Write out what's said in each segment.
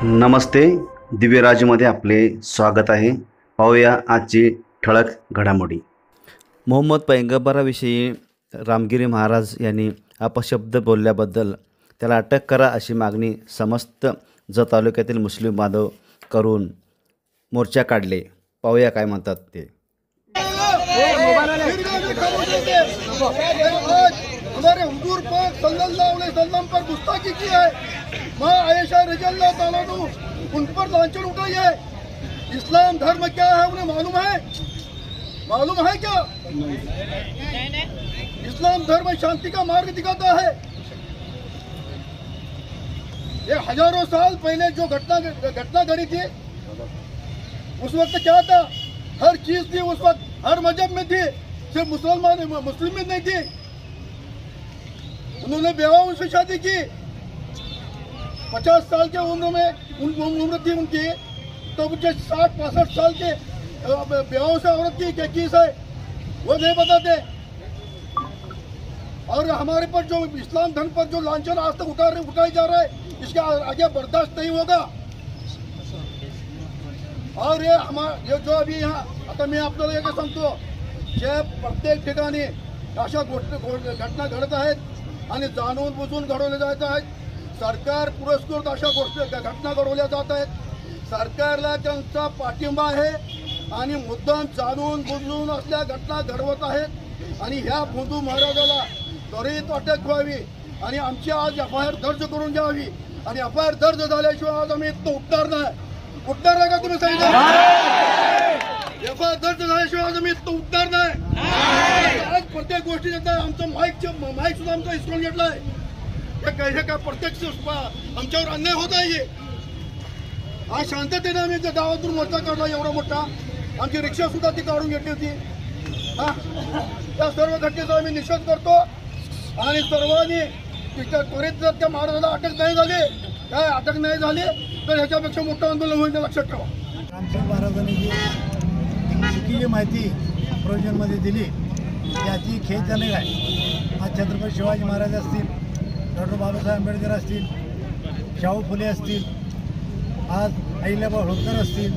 नमस्ते, दिव्यराजमध्ये आपले स्वागत आहे. पाहूया आजची ठळक घडामोडी. मोहम्मद पैगंबराविषयी रामगिरी महाराज यांनी अपशब्द बोलल्याबद्दल त्याला अटक करा अशी मागणी समस्त जत तालुक्यातील मुस्लिम बांधव करून मोर्चा काढले. पाहूया काय म्हणतात ते. हमारे हुजूर पाक सल्लल्लाहु अलैहि वसल्लम पर गुस्ताखी की है, माँ आयशा रज़ियल्लाहु ताला अन्हा उन पर लांछन उठाई है. इस्लाम धर्म क्या है उन्हें मालूम है? मालूम है क्या? इस्लाम धर्म शांति का मार्ग दिखाता है. ये हजारों साल पहले जो घटना घड़ी थी, उस वक्त क्या था? हर चीज थी उस वक्त, हर मजहब में थी, सिर्फ मुस्लिम में नहीं थी. उन्होंने बेवाओं से शादी की. 50 साल के उम्र में उम्र थी उनकी, तो मुझे 60-65 साल के बेवाओं से औरत की क्या चीज है वो नहीं बताते. और हमारे पर जो इस्लाम धर्म पर जो लांछन आज तक उठाया जा रहा है, इसके आगे बर्दाश्त नहीं होगा. और ये जो अभी यहाँ आता मी आपल्याला एक सांगतो, जे प्रत्येक ठिकाणी अशा घटना घडत आहेत आणि जाणून बुजून घडवल्या जात आहेत. सरकार पुरस्कृत अशा घटना घडवल्या जात आहेत. सरकारला त्यांचा पाठिंबा आहे आणि मुद्दाम जाणून बुजून असल्या घटना घडवत आहेत. आणि ह्या हिंदू महाराजाला त्वरित अटक व्हावी आणि आमची आज FIR दर्ज करून घ्यावी. आणि FIR दर्ज झाल्याशिवाय आज आम्ही इथं उठणार नाही का? तुम्ही सांगितलं FIR दर्ज झाल्याशिवाय आज आम्ही इथं उठणार नाही. आज प्रत्येक गोष्टी आमचं माईक सुद्धा आमचा हिसकून घेतलाय. हे काय प्रत्यक्ष आमच्यावर अन्याय होत आहे. आज शांततेने आम्ही गावातून मोर्चा काढला एवढा मोठा. आमची रिक्षा सुद्धा ती काढून घेतली होती. त्या सर्व घटनेचा आम्ही निषेध करतो आणि सर्वांनी त्वरित जर त्या महाराजाला अटक नाही झाली तर ह्याच्यापेक्षा मोठं आंदोलन होईल, लक्षात ठेवा. रामसिंग महाराजांनी जी चुकीची माहिती प्रोविजनमध्ये दिली याची खेदजनक आहे. आज छत्रपती शिवाजी महाराज असतील, डॉक्टर बाबासाहेब आंबेडकर असतील, शाहू फुले असतील, आज अहिल्याबाई होळकर असतील,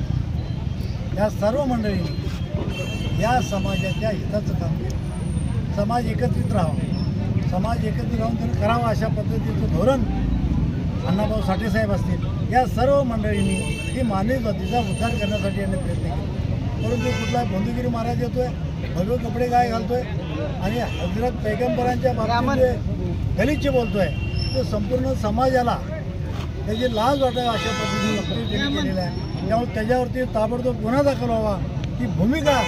या सर्व मंडळींनी या समाजाच्या हिताचं काम केलं. समाज एकत्रित राहावा, समाज एकत्रित राहून त्यांनी करावं अशा पद्धतीचं धोरण अण्णाभाऊ साठेसाहेब असतील, या सर्व मंडळींनी ही मानवी जातीचा उद्धार करण्यासाठी यांनी प्रयत्न केले. परंतु कुठला बंधुगिरी महाराज येतोय, भगवे कपडे काय घालतोय आणि हजरत पैगंबरांच्या बाबतीत गलिच्छ बोलतोय, तो संपूर्ण समाजाला त्याची लाज वाटावी अशा पद्धतीने वक्तव्य केलेलं आहे. त्यामुळे त्याच्यावरती ताबडतोब गुन्हा दाखल व्हावा. ही भूमिका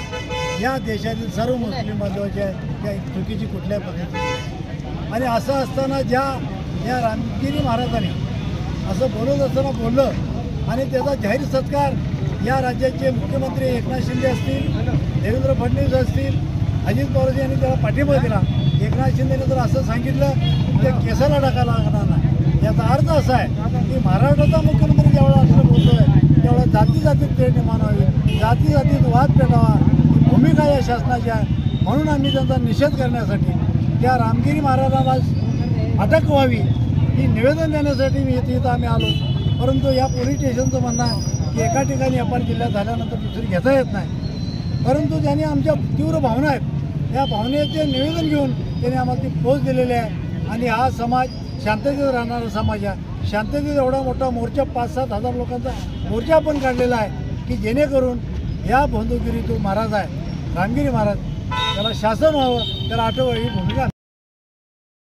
या देशातील सर्व मुस्लिम बांधवाच्या त्या चुकीची कुठल्या पद्धतीने. आणि असं असताना या रामगिरी महाराजांनी असं बोलत असताना बोललं आणि त्याचा जाहीर सत्कार या राज्याचे मुख्यमंत्री एकनाथ शिंदे असतील, देवेंद्र फडणवीस असतील, अजित पवार यांनी त्याला पाठिंबा दिला. एकनाथ शिंदेने जर असं सांगितलं ते केसाला टाकायला लागणार नाही. याचा अर्थ असा आहे की महाराष्ट्राचा मुख्यमंत्री जेवढा असं बोलतोय तेवढा जातीत तेढ निर्माण व्हावी, जातीत वाद पेटावा, ही भूमिका या शासनाची आहे. म्हणून आम्ही त्यांचा निषेध करण्यासाठी त्या रामगिरी महाराजाला अटक व्हावी ही निवेदन देण्यासाठी इथं आम्ही आलो. परंतु या पोलीस स्टेशनचं म्हणणं आहे की एका ठिकाणी आपण जिल्ह्यात झाल्यानंतर दुसरी घेता येत नाही. परंतु त्यांनी आमच्या तीव्र भावना आहेत, या भावनेचे निवेदन घेऊन त्यांनी आम्हाला ती पोच दिलेली आहे. आणि हा समाज शांततेत राहणारा समाज आहे. शांततेत एवढा मोठा मोर्चा 5-7 हजार लोकांचा मोर्चा आपण काढलेला आहे की जेणेकरून या बंधुगिरी जो महाराज आहे रामगिरी महाराज त्याला शासन व्हावं, त्याला अटक व्हावी ही भूमिका